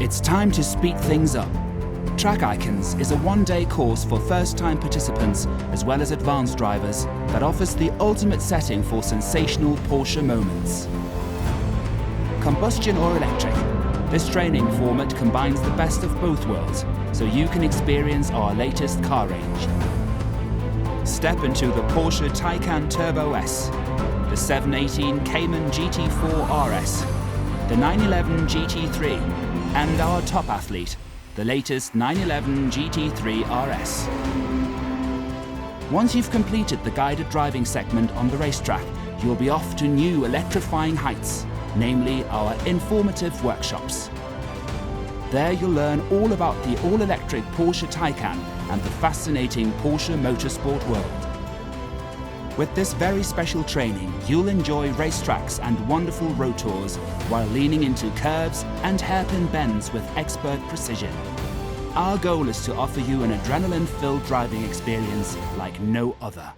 It's time to speed things up. Track Icons is a one-day course for first-time participants as well as advanced drivers that offers the ultimate setting for sensational Porsche moments. Combustion or electric, this training format combines the best of both worlds so you can experience our latest car range. Step into the Porsche Taycan Turbo S, the 718 Cayman GT4 RS, the 911 GT3, and our top athlete, the latest 911 GT3 RS. Once you've completed the guided driving segment on the racetrack, you'll be off to new electrifying heights, namely our informative workshops. There you'll learn all about the all-electric Porsche Taycan and the fascinating Porsche motorsport world. With this very special training, you'll enjoy racetracks and wonderful road tours while leaning into curves and hairpin bends with expert precision. Our goal is to offer you an adrenaline-filled driving experience like no other.